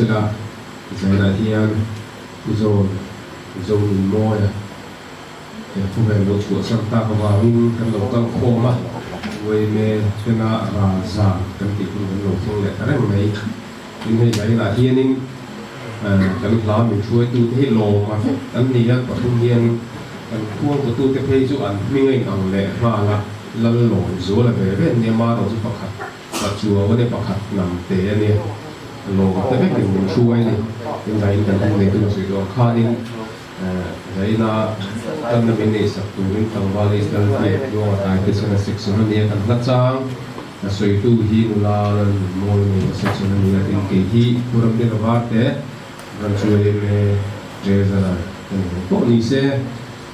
sila zai na hian zon in moya phu ve lo chu sam ta ka wa min kan lo kal khoma wei me chena ra za kan ti kun lo thing le reng mai in hei zai na hian in kan la mi chuai tu he lo ma kan ni ya pa thum hian kan khuang ko tu te phei chu an mi ngai ang le ma la lal lo zo la ve ve ne ma ro chu pakhat pa chu wa ne pakhat nam te ne lo te ve ki mu chuai ni in zai kan ne tu su do kha din zai na kan na min ne sak tu min tang wa le dal ve yo ta ke sana section ne kan la chang na soi tu hi nu la mo ne section ne la tin ke hi puram de wa te ran chuai me je za ko ni se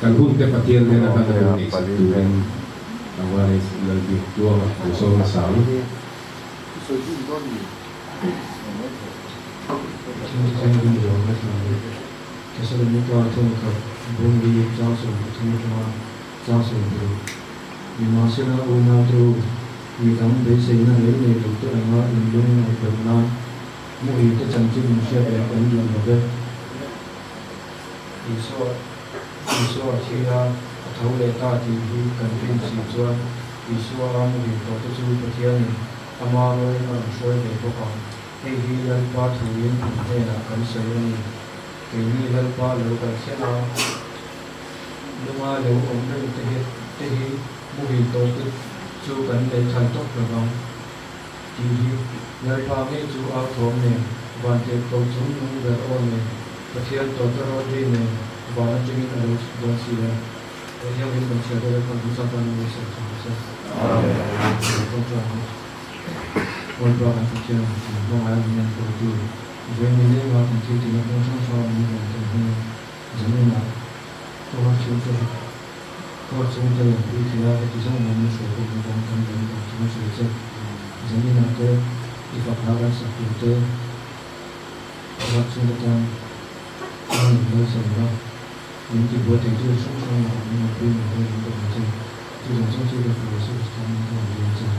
kan hun te patien ne na kan ne sak tu en wa le dal ve yo ma so ma sang Thessalonica thongkha bungri chaso thongkha chaso du Vimasena una tu vidam beseina le tu tu anga indung na mu hi te chanchi musya pe kan du nobe iso athia thole ta ti hi kan tin si chwa iso am ri to tu chu pathian ama loi na shoi de ko ka hei hi lan pa thuin ne na kan sai ni cái như lần qua lâu cái sẽ là lúc mà lâu ông đây thế mô hình tổ chức chú cần để thành tốt được không thì lần qua cái chú áo thốn này và để tổ chúng những người ôn này và thiên tổ chức rồi đi này và nó chỉ là đồ gì là cái nhau những mình sẽ được con chúng ta mình sẽ không cho ôn qua cái chuyện mong ai mình tổ chức với mình đây mà mình chỉ là không xong cho mình làm được hơn giống như là tôi chúng tôi đi thì là cái trong mình số của mình đang cần đến của chúng tôi sẽ giống như là cái đi vào đó là sẽ được tới và chúng ta đang mình nơi sống đó những cái buổi tiệc chơi sống xong là mình học viên mình đây mình cần chơi chứ đừng sống chơi được của sự sống của mình chơi.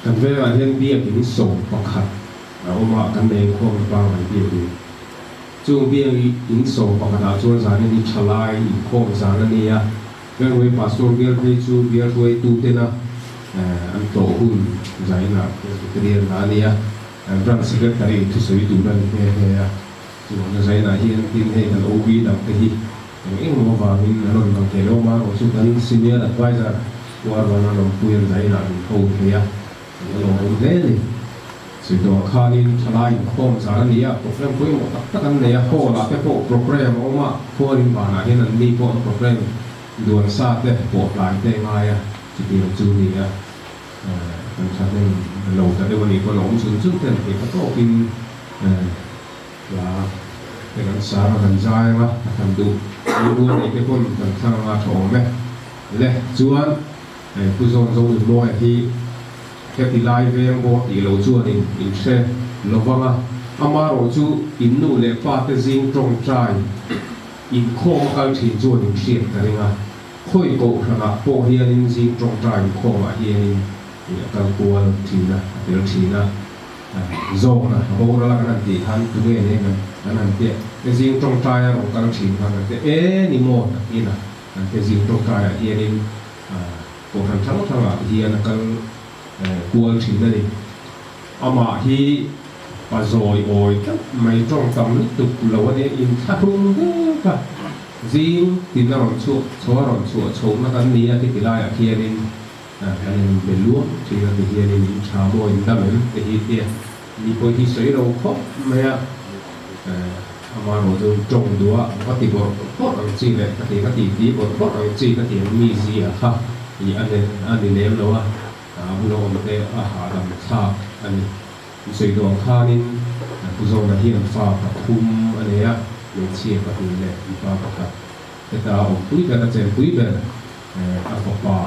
kan ve la hian bia in so pakhat oma kan nei khom pa mai bia ni chung bia in so pakhat a chuan zan ni thalai in khom zan ani ya vel wei pastor bia pe chu bia roi tu te na an to hun zai na krian na ni ya brand secretary tu soi tu ran he ya chu na zai na hian tin he kan ob dam te hi eng mo wa min ron kan ke lo ma chu kan senior advisor war wana lo puyan zai na ho he ya lo de ni sự đó khai in thay khom giá này á, program cuối một tất cả này á, ho là cái bộ program ông mà phô in vào này nên đi bộ program đuổi sát đấy, bộ lại đấy ngay á, chỉ điều chú này á, làm sao nên lâu tại đâyวันนี้คนหลงสุดสุดเนี่ยที่เขาต้องกินlà cái làm sao mà làm dài mà làm đủ, luôn này cái con làm sao mà trộn đấy, lẽ chuan, cứ dùng mồi thì cái lai về bộ thì lâu chua thì in xe lâu vắng à, ama rồi chú in nụ lệ pha cái zing trong trái in khô cái thì chua in xe cái này à, khôi cổ là bộ hiền in zing trong trái khô mà hiền in cái cua thì là điều thì là dầu là bộ đó là cái gì hắn cứ nghe này cái này cái zing trong trái là cái thì là cái ni mò cái là cái zing trong trái hiền in bộ thằng là hiền là cái cua chỉ đây, ama hi bà rồi ôi mấy trong tầm lúc tục lâu anh in thắt luôn đấy cả, riêng thì nó còn chuột nó cái nia thì cái lai ở kia nên anh bên luộc thì là cái kia nên chả bôi đâm đến cái hi kia, đi bôi hi sấy đâu khóc mẹ, ama rồi tôi trồng đũa có thì bộ có làm gì vậy, cái thì bộ có làm gì cái thì mi gì à ha, thì anh nên đâu à. Bulan orang ada macam ani, sesuai dengan kanin, bukan lagi nampak patung ani ya, menciri patung ni, nampak pakai. Kita orang pui ber, macam pui ber, apa,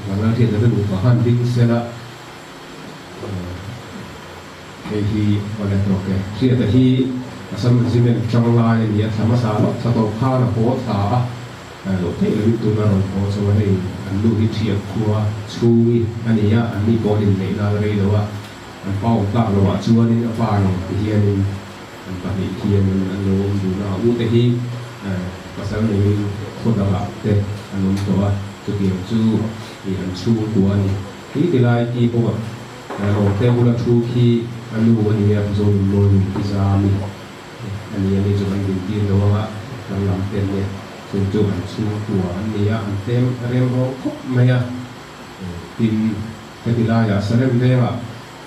mana dia ada bukan ding sela, ini boleh tu ke. Dia tadi asal macam zaman jangan ni, sama salah satu khan hot sah, lo thế là tụi nó rồi có cho đây anh lưu đi thiệp của chui anh ấy anh đi có đến lấy ra đây đâu anh bao tặng rồi chua nên nó phai thì hiện anh bắt đi hiện anh lưu tụi nó u thế hi và sau này không đâu ạ thế anh lưu tụi tôi kiếm chu thì anh chu của anh thì lại đi bộ rồi theo là chu khi anh lưu anh ấy rồi lôi cái giá mình anh ấy cho anh tìm tiền đâu ạ anh làm tiền nhé chúng tôi ăn suy của anh ấy ăn tem rem ho khóc mày tin cái gì là ya serem đây mà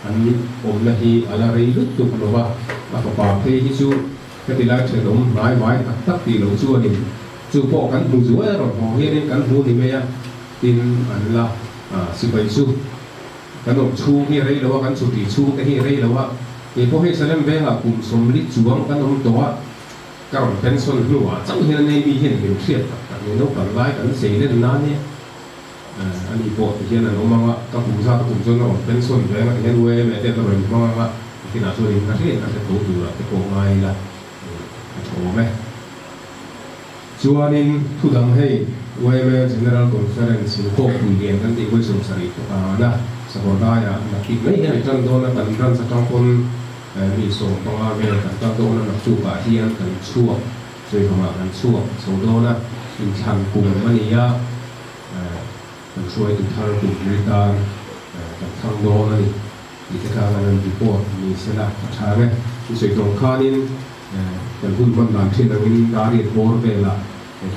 anh ôm là hi ala rei lút tục nó và có bảo thế hi chú cái gì là chơi đúng mãi mãi tắt thì lâu chú đi chú bỏ cắn hú chú rồi họ hiện cắn hú thì mày tin anh là sự bày chú cắn ông chú hi rei đâu cắn chú thì chú cái hi rei đâu thì có hết serem đây là cùng sống lít chú cắn ông đó các bạn pension luôn chẳng hiện nay bị hiện nhiều chuyện nhưng nó còn lại còn xảy lên nán nhé anh đi bộ thì hiện là nó mang các vùng ra các vùng cho nó pension về mà hiện quê mẹ tên nó rồi mang khi nào tôi đi nó sẽ tổ chức cái cổ mai là cổ mẹ cho nên thu đăng hay quê mẹ general conference có quy định cái gì quê sống sari đó sau đó là cái mấy cái trong đó là cần trong trong conมีส่งต้องเอาเรื่องกันต้องโดนนักสู้กับเฮียนกันชั่วช่วยเข้ามากันชั่วส่งโดนนะอินชันกลุ่มมันนี่ยะกันช่วยถึงทางกลุ่มบริการกับทางโดนนี่ที่จะการงานดีปวดมีเสนาชาไหมที่ช่วยตรงข้านี่กันหุ่นบนหลังที่นั่งนี่ดารีโบร์เวล่ะ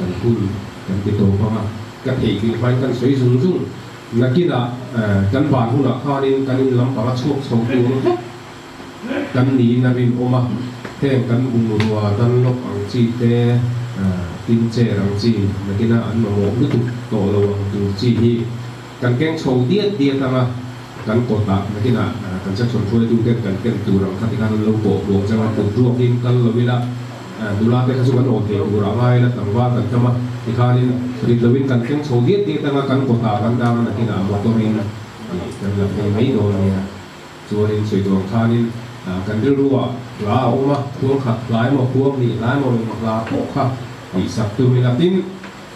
กันหุ่นกันติดตัวเข้ามากันเหตุกิจไปกันสวยสูงสูงนักกีฬากันบานหุ่นละข้านี่กันนี่ลำบากช่วงส่งตัวกันนี้นะเป็นอมาเท่กันบุญรัวกันลบอังจีเตตินเจรังจีนักกินอันมองดูตุโตโลวังดูจีฮีกันแกงโชว์เดียดตั้งอ่ะกันกดตะนักกินกันจะชวนช่วยดูเด็กกันแกงตูรังคัดที่กันลงโบกลงจังหวะตุรวบกินกันละเวลาดูแลเป็นขสุกันโอเคดูรังไงแล้วต่างว่ากันจังหวะที่ข้านี่ผลิตละวินกันแกงโชว์เดียดตั้งอ่ะกันกดตะกันดาวนักกินมอเตอร์มินกันละไม่โดนเนี่ยส่วนสวยตัวข้านี่กันได้รู้ว่าลาออกมาพวกขัดหลายมาพวกนี่หลายมาลงมาลาพวกขัดอีสักตัวมีลักดิน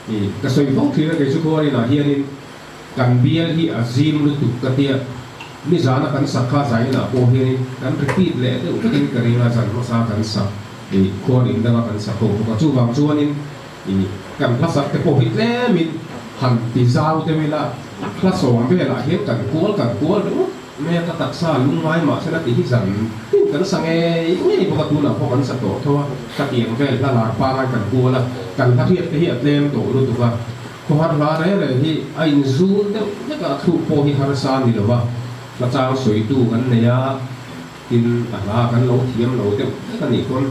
นี่กระสุนฟงที่เราเกิดสุขวานี่นะเฮียนี่กันเบียร์ที่อาซิมลุตุกเตียนี่จานะกันสักข้าใจนะโอ้เฮียนี่กันรีพีทเลยเดี๋ยวก็กินกันเองอาจารย์มาสากันสักนี่ควรอินดังกันสักโอ้ก็จู่บางจู่นี่นี่กันพลัสสักแต่โอ้เฮียแล้วมีหันตีซาวเต็มเวลาพลัสสองเวลาเฮียกันกวนแม่ก็ตักซาลุงไม้มาเสนาติที่สั่งกันสั่งไม่ปกตินะเพราะมันสะโตเพราะว่าตะเกียงแฟนละลาปลาไม้กันกลัวละกันถ้าเทียบเทียบเต็มโตรู้ตัวว่าพอหัดลาอะไรที่ไอ้ซูนเด็กนี่ก็ถูกโพหิฮาร์ซานนี่หรอวะละจางสวยตู้กันเนี่ยกินอะไรกันเราเทียมเราเด็กกันนี่คน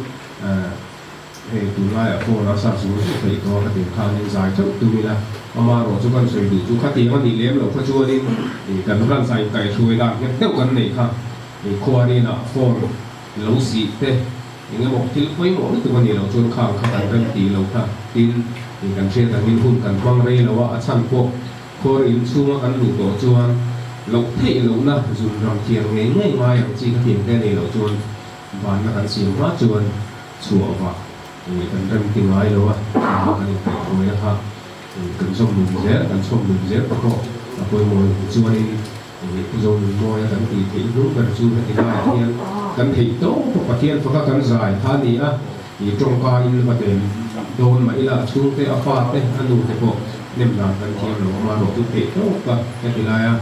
เฮ้ยตัวน้อยพวกเราสับสนไปก็กระถิ่นข้าวนี่ใจทุกตัวนี่ละเอามาเราจุกันสวยดูจุกขัดเทียมมันดีเลี้ยมเราก็ช่วยนี่กันรันใส่ไก่ช่วยได้เนี่ยเท่ากันนี่ค่ะนี่ครัวนี่นะฟองเราสีเต้อย่างเงี้ยบอกที่ไม่หมดตัวนี้เราชวนข้าวกันเริ่มตีเราค่ะกินนี่กันเชื่อกันมินหุ่นกันฟังเรื่องเราว่าอาชันพวกครัวอินซูมากันหลุดตัวจวนเราเท่เรานะจุนรำเทียงง่ายมาอย่างจีขัดเทียมแค่นี้เราจวนบานมากันเสียงว่าจวนชัวว่านี่กันเริ่มตีไม้แล้วว่ากันนี่ไปคุยนะครับกันชมดูเยอะกันชมดูเยอะแล้วก็คุยมวยจวนนี่dùng môiกันตีถึงรู้กันจูกันที่ได้เทียนกันที่โต๊ะพวกเทียนพวกกันสายท่านี้อ่ะอีตรงกลางนี่ประเด็นโดนมาอีละชูเตะอาฟาเตะอันนู้นเตะพวกเนิ่มนานกันเทียนหลงมาหลงทุกเตะโต๊ะกันแค่ที่ไรอ่ะ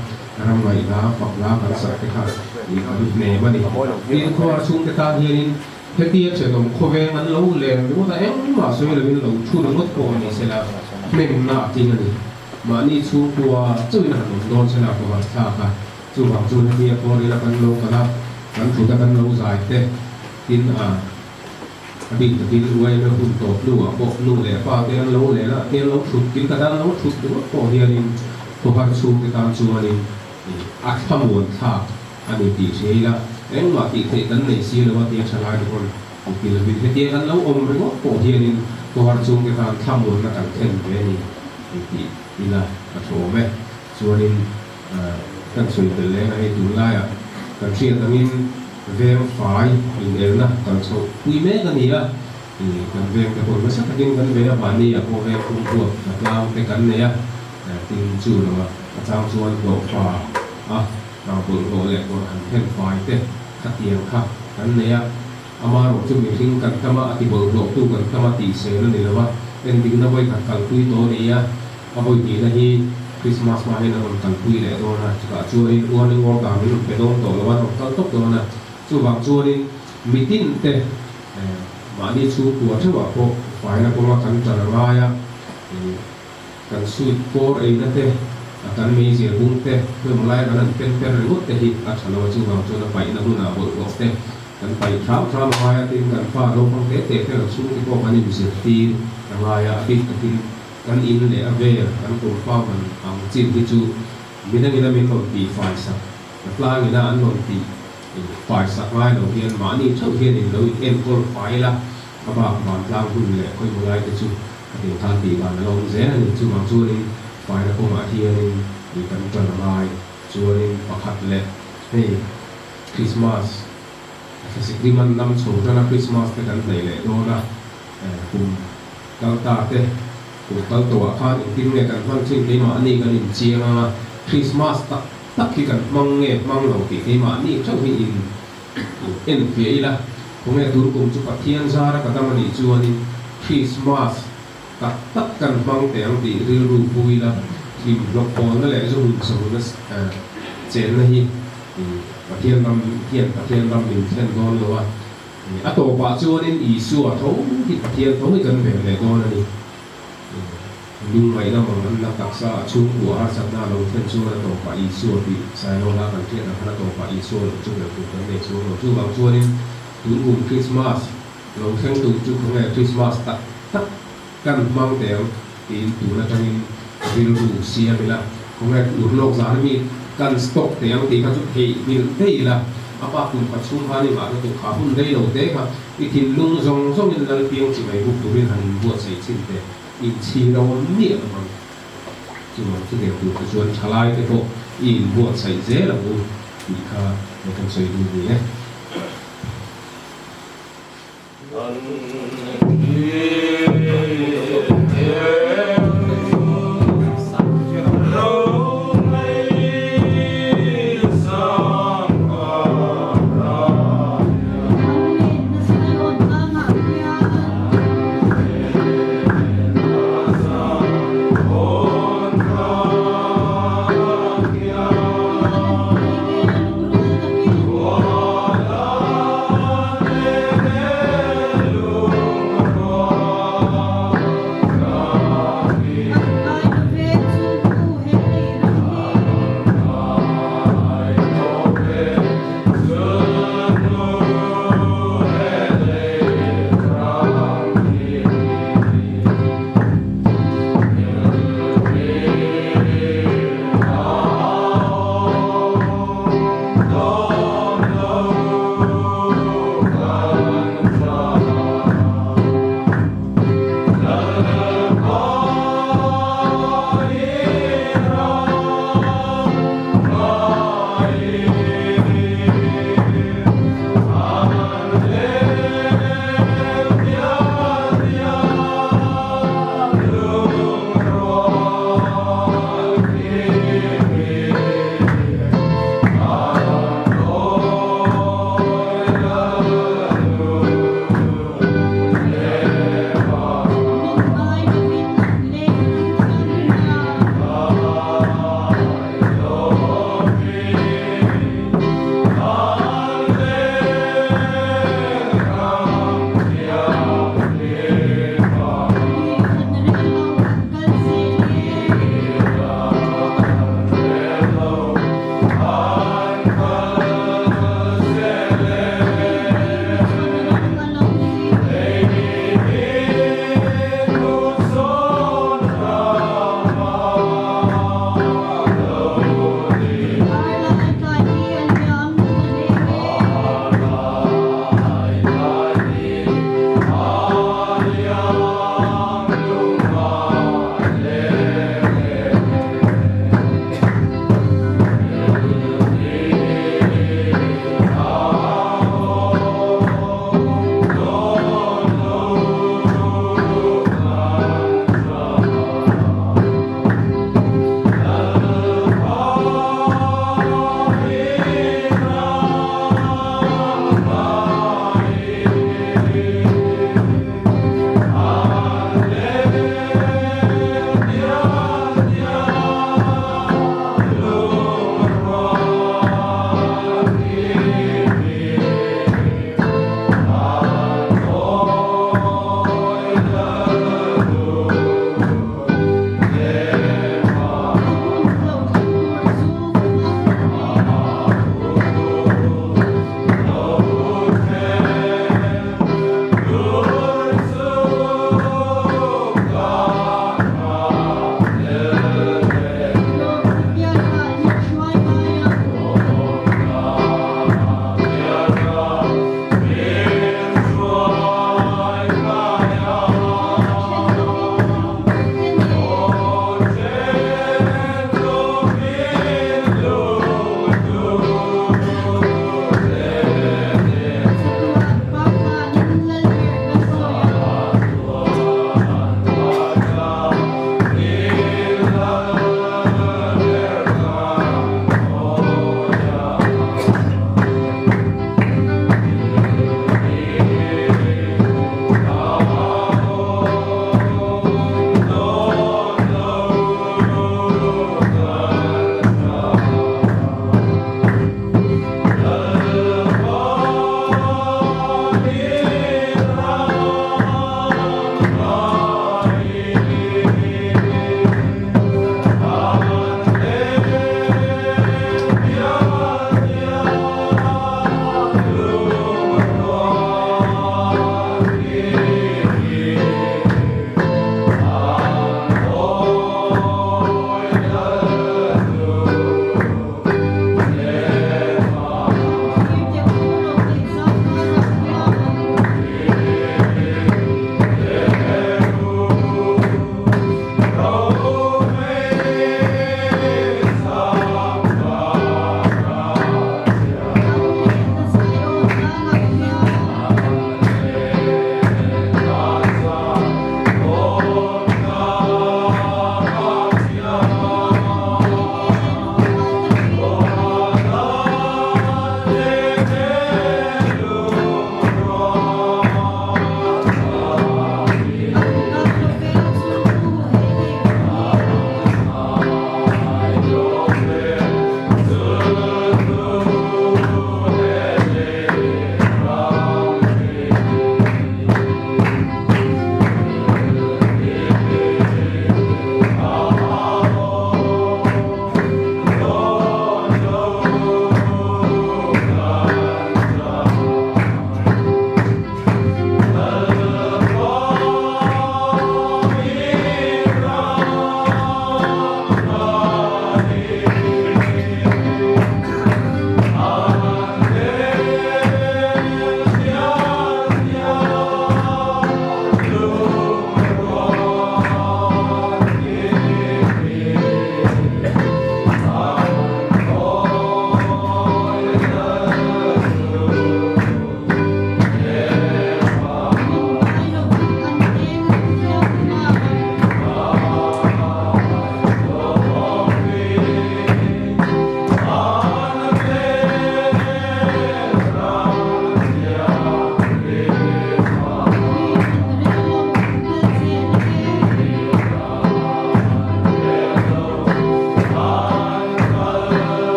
รำไหลล้าฝักล้ากันสักที่ขาดอีกอันนี้มันนี่นี่ข้อชูเตะท่าเทียนนี่เพื่อที่จะเฉลิมโคเวงันเราเลี้ยงดูแต่เอ็งมาสวยเลยเราชูเราลดโกนี่เสร็จแล้วไม่มันน่าจริงนี่มานี่ชูตัวจุ้ยหนังโดนเสร็จแล้วตัวท่าค่ะจู่บางจู่นี่มีพอดีแล้วกันโลกันละกันถูกกันโลสายเตะกินบินกินรวยแล้วคุณโตดูอ่ะบอกนู่นเลยป้าเตียนโลเลยละเตียนโลฉุดกินกระดานโลฉุดดูว่าพอเดียนินพอพันชูกินตามชูนินอัดขมวนท่าอันนี้ตีเสียละเอ็งว่าตีเตะนั้นในเสียหรือว่าเตียนฉลาดทุกคนกินแล้วบินเตียกันแล้วอมหรือว่าพอเดียนินพอพันชูกินตามขมวนนักการเทนเวนี่ตีนี่ละกระโถแม่ชูนินกันสวยแต่เลี้ยงให้ดูไล่กันเชียร์กันนินเวมฝ่ายอินเอลนะกันโชว์คุยแม่กันนี่ละ กันเวงแต่คนไม่สักดิ้งกันเวียมานี่โอเวคุ้มพวกกับเราไปกันเนี่ยติงจู่หรอวะอาจารย์ส่วนบอกฟ้าเราเปิดโอเล่ตัวหันเพ่นไฟเต้ขัดเอียงครับกันเนี่ยอามาบอกจุดมีทิ้งกันธรรมะที่เบิกโลกตู้กันธรรมะตีเสนั่นนี่แหละว่าเป็นดิ้งนับไว้ขัดกันคุยตัวนี้เอาไปดีนะที่คริสต์มาสมาให้เรากันคุยแหละตัวนะจะช่วยอ้วนนึงงอกาไม่หลุดไปโดนตัวแล้วว่าต้องตบตัวนะช่วยบางช่วยนี่มีดิ้นเต้มานี่ชูตัวที่ว่าพวกฝ่ายนักบุญกันจันทร์รายกันสุดโกรเองนั่นเต้กันมีเสียบุ้งเต้เพื่อมาไล่กันนั่นเป็นเรื่องเต้ที่อัจฉริยะชูบางช่วยไปนักบุญอาบุญเต้กันไปทราบรายติกันฟ้าลงพังเต้เต้เพื่อชูที่พวกมันนี่มีเสียตีรายติกันอินเลยอเวกันกลุ่มฟ้ามันอังจิตที่ชูมีนั่งกินแล้วมีคนตีฝ่ายสักปลากินแล้วอันคนตีฝ่ายสักไว้เราเรียนมานี่เท่าเรียนนี่เราเอ็นก็ฝ่ายละก็บางบางกลางหุ่นเลยค่อยมาไล่กันชูเดี๋ยวทานตีบานเราเสียนี่ชูบางชูนี่ฝ่ายนักบุญอาเทียนี่มีกันจันทร์รายชูนี่ประคัดเลยให้คริสต์มาสสิ่งที่มันนำโชว์จากคริสต์มาสเป็นกันเลยโดนนะคุณกัลตาเต้คุณกัลตัวข้าอินทิมเนี่ยกันฟังชิงที่มาอันนี้กันอินเชียงคริสต์มาสตักที่กันมังเงียบมังเหล่าที่มาอันนี้เจ้าที่อินเอ็นเฟียละคงเนี่ยดูกลุ่มจุดเทียนซาระกันตั้งมันอีจวนนี่คริสต์มาสตักกันมังแต่ยังตีเรือรูปุยละทีมล็อกบอลนั่นแหละจะหุ่นสมุนเจนนะฮีประเทศลำเทียนประเทศลำหนึ่งเช่นก้อนเลยว่าตัวป่าจวนนี่อีสัวท้องที่ประเทศท้องไม่กันแบบไหนก้อนนี่ดูไว้แล้วมันนักตักษาชุ่มหัวสัปดาห์ลงเช่นชัวร์ตัวป่าอีสัวปีสายโลลากันเทียนนะตัวป่าอีสัวจุดแบบจุดกันในชัวร์ช่วงบางชัวร์นี่ถึงกลุ่มคริสต์มาสลงเช่นตุ่มจุดของคริสต์มาสตักกันมังแต่ตีตุ่มแล้วจะมีวิรุณเสียไปละของหลุดโลกสารมีกันสต็อกแต่ยังตีกันจุดเหตุมีได้ละอาปากคุณปัจจุบันนี่มาตัวขาหุ่นได้เราได้ครับอีกทีลุงทรงนี่เราเพียงจิ๋วบุกตัวเรื่องหันบวชใส่ชิ้นเดียอีกทีเราเนี่ยมันจุดที่เดียวดูชวนชลายที่พวกอีบวชใส่เจ้าเราอีกค่ะเราต้องใส่ดูนี่เนี่ย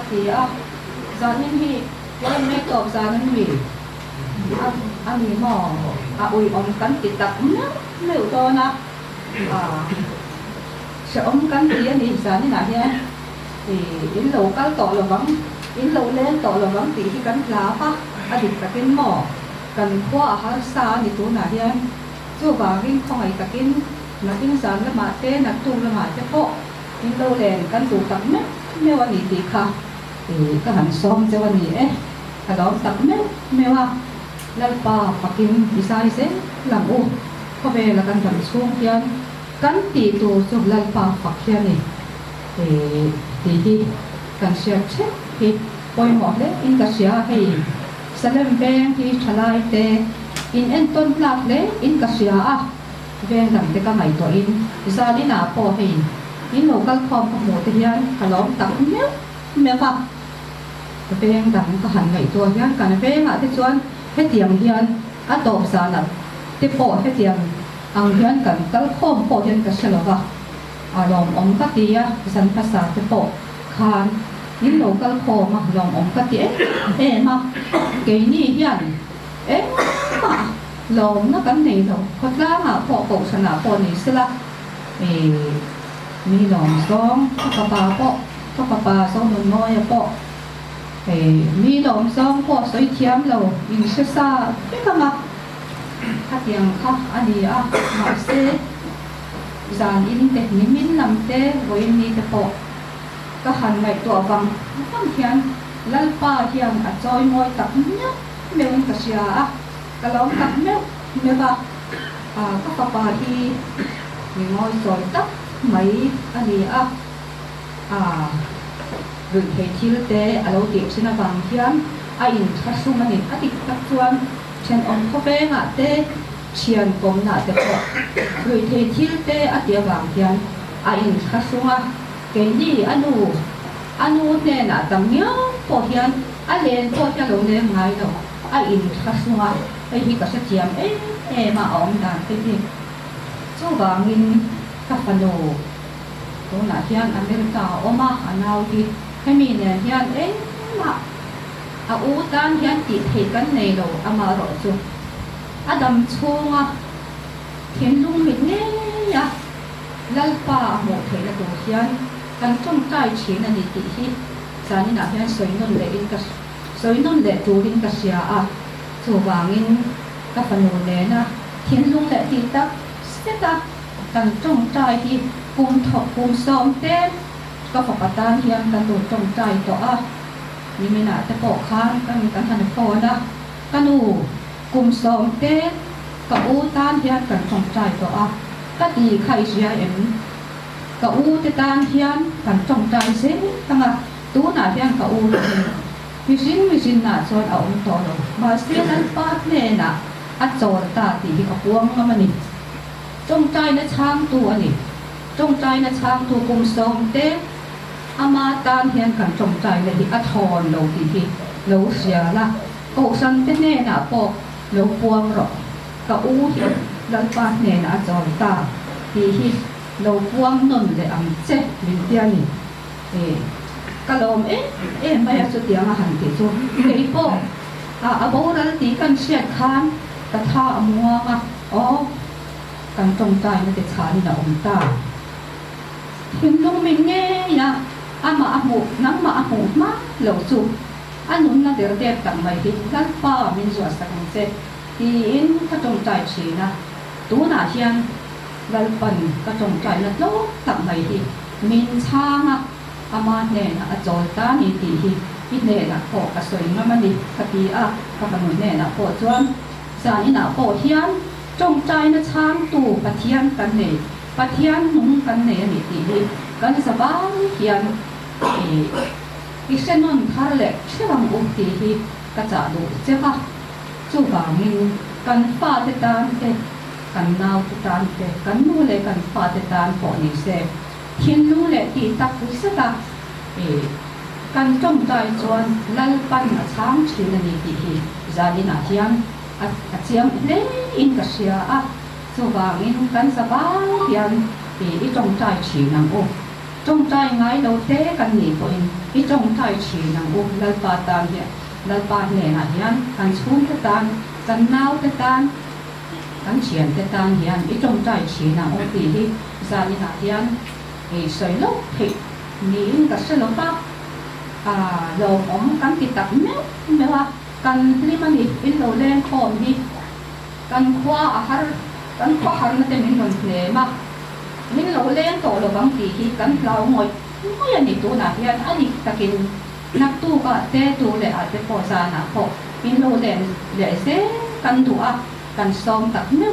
thì giờ nên hi cái mấy cậu giờ nên vì anh nghĩ mò ui ông cắn thì tập nếu to na sẽ ông cắn thì anh đi giờ như nào nha thì in lâu cái tổ là vắng in lâu lên tổ là vắng thì khi cắn lá pa đi tập cái mò cần qua hàng xa thì tu nào nha chú vào cái không phải tập cái giờ là mà tên là tu là mà cái bộ in lâu lên cắn tụ tập nếu anh đi thì khác thì cái hàng xóm cho anh đi đó tập nếu mà lalpa pakin isai se lam u ko ve la kan chung hian kan ti tu chu lalpa fakhian ni ti hi kan sia che hi poi mo le in ka sia hei salem beng hi thalai te in en ton plak le in ka sia ven dam te ka mai to in zali na po hei in local khom ka mo te hian ka lom tak me va ven dam ka han mai to hian kan ve nga te chuan hết tiệm hiền ở tổ xã là tiếp bộ hết tiệm ang hiền cần cái khom bộ hiền cái sờ vào lòng ông cái tia dân phát xã tiếp bộ khan những lỗ cái khom mà lòng ông cái tia mà cái này hiền mà lòng nó cái này rồi có lá mà bộ sản là bộ này sẽ là mi lòng song có bà song mình nói bộ mi lòng song po soi thiam lo in se sa cái kama hat yang kha ani ma se zan in te ni min nam te voi ni te po ka han mai to wang kam hian lalpa hian choi moi tak nya meun ka sia ka long tak me ba ka pa hi ni moi choi tak mai ani rồi thầy thiếu tế alo tiệp xin vàng hiếm in phát sung anh ati các chuan chen ông có bé ngã tế chiên công nã tế họ rồi thầy thiếu tế ati vàng hiếm in phát sung cái gì anu nè nã tầm nhớ po hiếm lên po hiếm lâu lên ngay đâu in phát sung ai hi cả sẽ chiêm mà ông đàn cái gì số vàng in các phần đồ đó là hiếm America oma anau đi hay mình nè hiền mà u tan hiền chỉ thấy cái này rồi mà rồi chứ đầm chuông thiên lung mình nghe ya lalpa một thấy là đồ hiền đang trong trái chín là gì thì giờ như là hiền soi non lệ tu in cái xia chu vàng in các phần đồ nè na thiên lung lệ thì ta sẽ ta đang trong trái thì cùng thọ cùng xóm tênก็ฝากตาเฮียนกันตัวจงใจต่อนี่ไม่น่าจะปอกค้างกันกันทันพอนะกันอูกลุ่มสองเต้กับอูตานเฮียนกันจงใจต่อก็ดีใครเสียกับอูจะตานเฮียนกันจงใจเสียตั้งตู้หน้าเฮียนกับอูวิสินน่ะจอยเอาต่อเลยมาเสียนั้นป้าเนี่ยน่ะจอตาตีกับพวงมันนี่จงใจนะช้างตัวนี่จงใจนะช้างตัวกลุ่มสองเต้มาตานเฮียนกันจงใจเลยที่ทอนเราที่เราเสียละโกสันเป็นแน่น่ะปอกเราพวงหรอกกับอู้ที่ดันปาแน่น่ะจอยตาที่เราพวงนนเลยเจ็บลิ้นเตี้ยนี่กะลมไม่อยากจะเตียงหันติจูไอ้ปอกโบราณตีกันเสียดค้านกระท่ามัวมากันจงใจมันจะชานี่น่ะตาถึงลงไม่แง่นะมาหูนังมาหูมาเหลวจูนุ่นน่ะเดี๋ยวเด็กต่างไปที่ด้านป้ามินจวดสักเจ็ดที่อินก็จงใจชีนะตัวหน้าเชียงด้านปันก็จงใจนะโลกต่างไปที่มินช่างมาเนี่ยนะจอยตานี่ที่ที่เนี่ยนะพอกระสวยมันดีคดีก็กำหนดเนี่ยนะพอจวนสานี่นะพอเทียนจงใจนะช้างตู่ปะเทียนกันเนี่ยปะเทียนนุ่งกันเนี่ยนี่ที่กันสบายเทียนอีเส้นนั้นทาร์เล็กเชื่อมอุติที่กระจาดูเจ้าค่ะจู่บางมินกันฟ้าเตตานเตกันนาวเตตานเตกันนู่นเลยกันฟ้าเตตานปอนิเซเทียนนู่นเลยที่ตักวิสตากันจงใจจวนลัลปันช้างชีนันที่จารินาเทียนเจียมเล่อินกัสเซียจู่บางมินกันสบายเทียนที่จงใจชีนังโอจ trong trai ngay đâu thế cần nghỉ của in trong trai chỉ năng u lal pa tan hiền lal pa nè na hiền kan school te tan kan nau te tan kan chian te tan hiền trong trai chỉ năng u ti hi za ni na hiền ei soi lo thì ni ka se lo pa lo om kan ti tak me wa kan lima ni in lo len khom hi kan khwa har na te min non hle ma min lo len to lo bang ti hi kan lau ngoi ngoi ani tu na hian ani takin nak tu ka te tu le a te po sa na pho min lo len le se kan tu a kan som tak me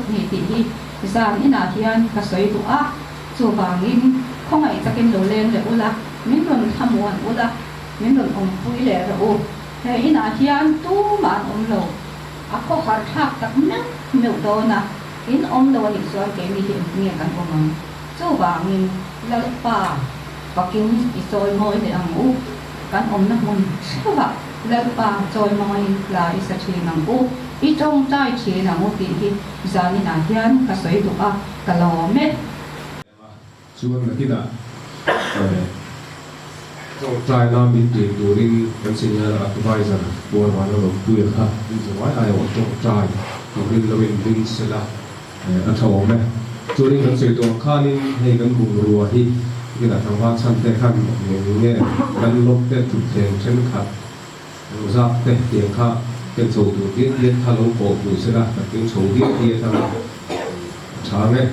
ni ti hi zang ina hian ka soi tu a chu bangin khongai takin lo len le ula min ron thamuan ula min ron om pui le ro he ina hian tu ma om lo a ko har thak tak me do na in om lo ni so ke mi hin nge kan ko mang chu bangin lal pa paking isoi moi de ang u kan om na mun sawa lal pa choi moi la isa chi nang u I trong trai chi nang u ti hi zani na hian ka soi tu a ka lo me chuan na kida trong trai nam bị tiền đồ linh kan senior advisor buồn hoàn lo tuổi ha đi rồi ai ở trong trai đồ linh lo in sela a thầu me chu linh kan soi tu khan in he kan bung ruwa hi kida thang wa chan te khan nge kan lok te tu theng chen khat zap te tiang kha kan chou tu tiết thalo ko tu sela kan chou tiết thang chang nge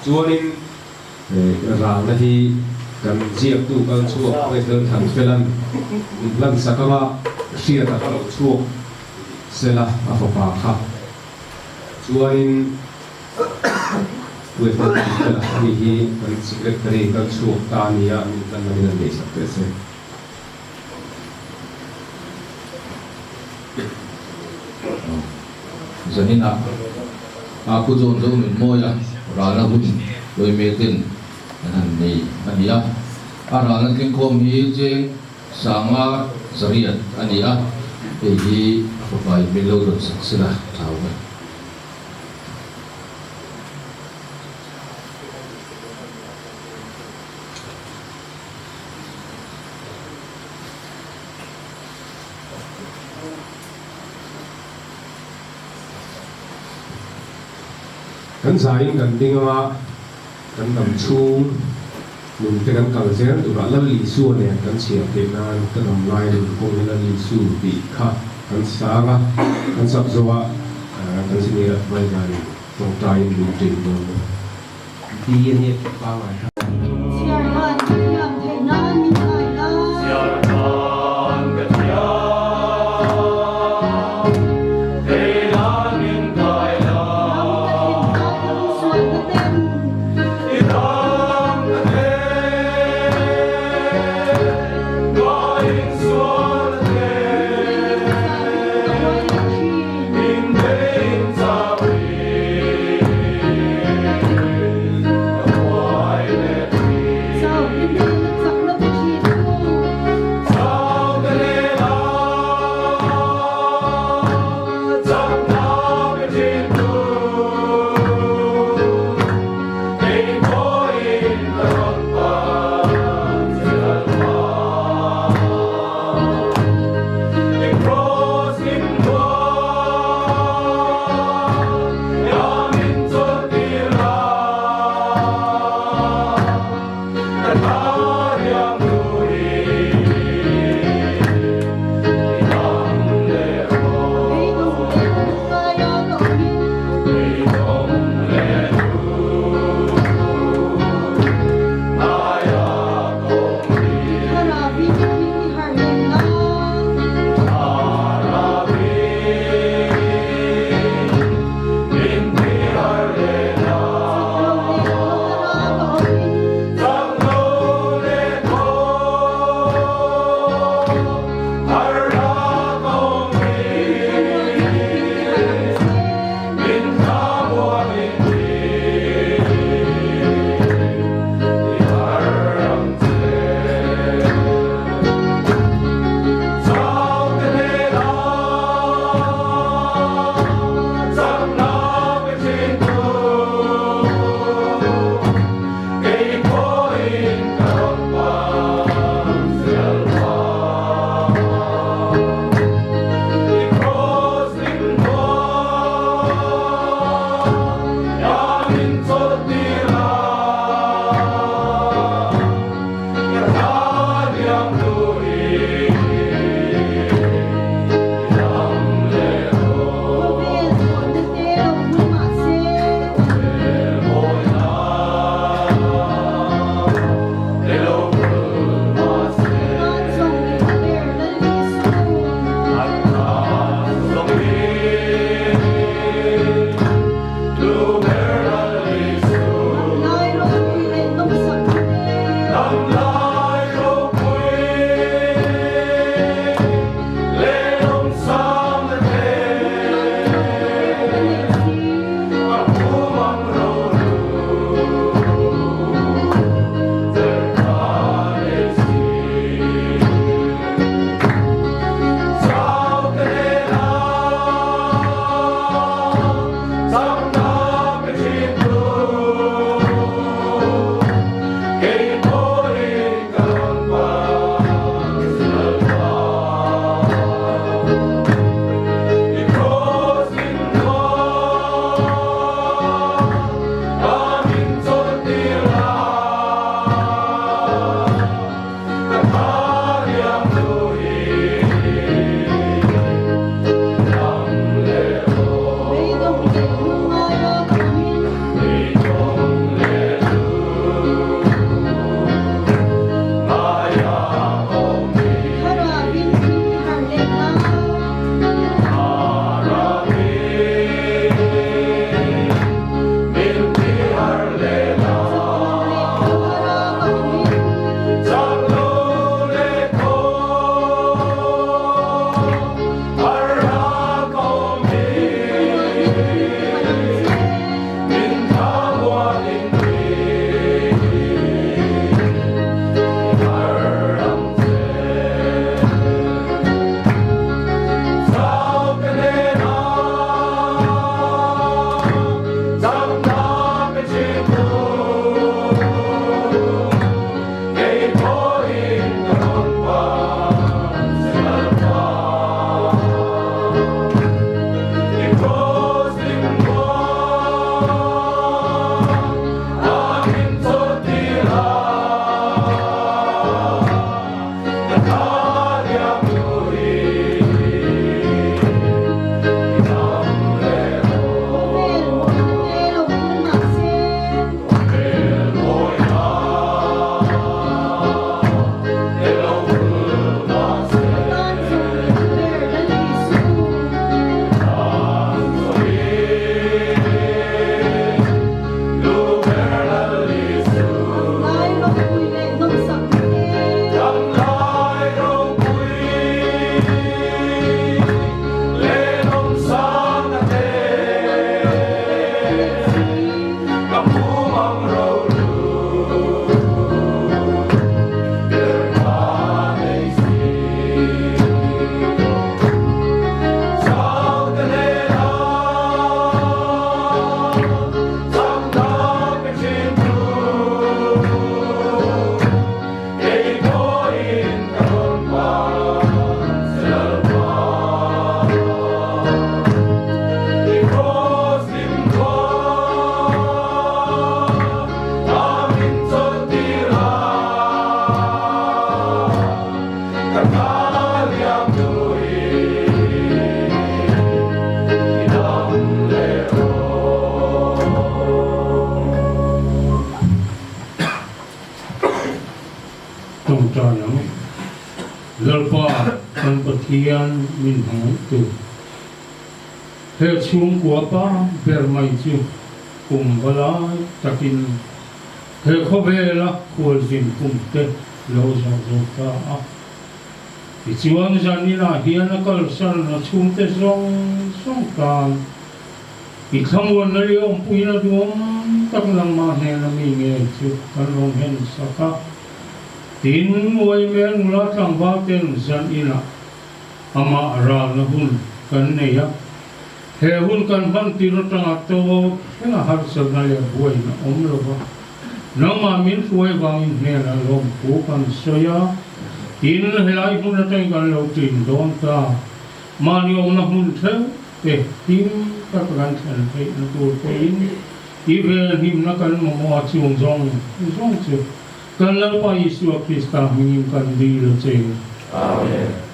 chuan in rang na hi kan jiak tu kan chuak pe thel than felan lan sakama sia ta lo chuak sela a fa pa kha chuanin we fa fela hi kan secretary kan chuak ta nia min kan na ni sa te se zanina aku zon zo min moya rala hun loi metin nan ni ania ara na king khom hi jeng sanga zariat ania e hi provai milo ro saksila thawa kan sai kan dinga kan nam chung mun te kan kal zer tu ra la li su ne kan sia te na kan nam lai lu ko la li su bi kha kan sa nga kan sab zowa kan sini ra vai ga ni tong tai lu tin do di ni pa wa Pathian min hang tu he chung kwa pa ber mai chu kum bala takin he khovela khol vin kum te lo zo ta a ti chuan zani na hian a kal san na chung te song kan i khamon na ri om pui na duam tak lang ma he na mi nge chu kan long hen saka tin oi men la tang ba ten zan ina ama ra na hun kan ne ya he hun kan ban ti ro tang to hena har sa na ya huai na om lo ba na ma min huai wang in ne na lom pu kan soya tin helai hun na tang kan lo tin don ta ma ni om na hun the te tim ka kan than te na tu te in i ve him na kan mo chung zong chu kan la pa Isu Krista hingim kan di lo che amen